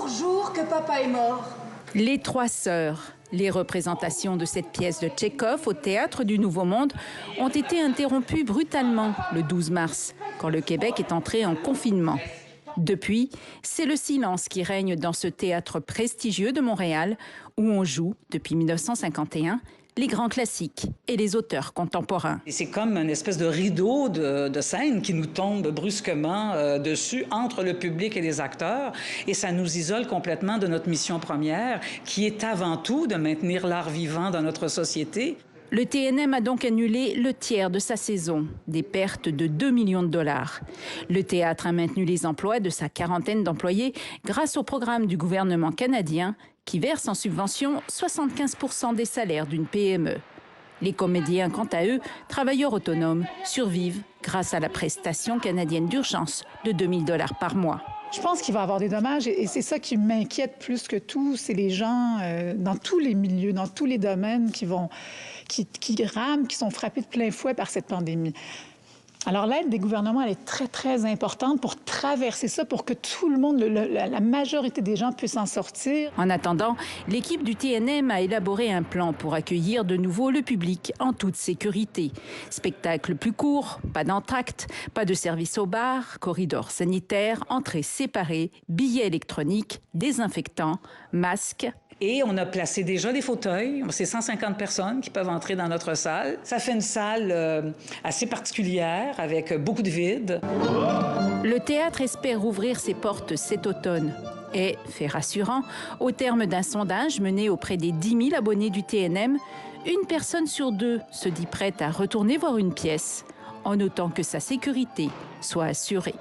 jour que papa est mort. Les Trois Sœurs. Les représentations de cette pièce de Tchekhov au Théâtre du Nouveau Monde ont été interrompues brutalement le 12 mars, quand le Québec est entré en confinement. Depuis, c'est le silence qui règne dans ce théâtre prestigieux de Montréal, où on joue, depuis 1951, les grands classiques et les auteurs contemporains. C'est comme une espèce de rideau de scène qui nous tombe brusquement dessus, entre le public et les acteurs, et ça nous isole complètement de notre mission première, qui est avant tout de maintenir l'art vivant dans notre société. Le TNM a donc annulé le tiers de sa saison, des pertes de 2 millions de dollars. Le théâtre a maintenu les emplois de sa quarantaine d'employés grâce au programme du gouvernement canadien qui verse en subvention 75% des salaires d'une PME. Les comédiens, quant à eux, travailleurs autonomes, survivent grâce à la prestation canadienne d'urgence de 2 000 $ par mois. Je pense qu'il va y avoir des dommages et c'est ça qui m'inquiète plus que tout. C'est les gens dans tous les milieux, dans tous les domaines qui rament, qui sont frappés de plein fouet par cette pandémie. Alors l'aide des gouvernements, elle est très, très importante pour traverser ça, pour que tout le monde, la majorité des gens puissent en sortir. En attendant, l'équipe du TNM a élaboré un plan pour accueillir de nouveau le public en toute sécurité. Spectacle plus court, pas d'entracte, pas de service au bar, corridor sanitaire, entrée séparée, billets électroniques, désinfectants, masques. Et on a placé déjà des fauteuils. C'est 150 personnes qui peuvent entrer dans notre salle. Ça fait une salle assez particulière, avec beaucoup de vide. Le théâtre espère ouvrir ses portes cet automne. Et, fait rassurant, au terme d'un sondage mené auprès des 10 000 abonnés du TNM, une personne sur deux se dit prête à retourner voir une pièce, en notant que sa sécurité soit assurée.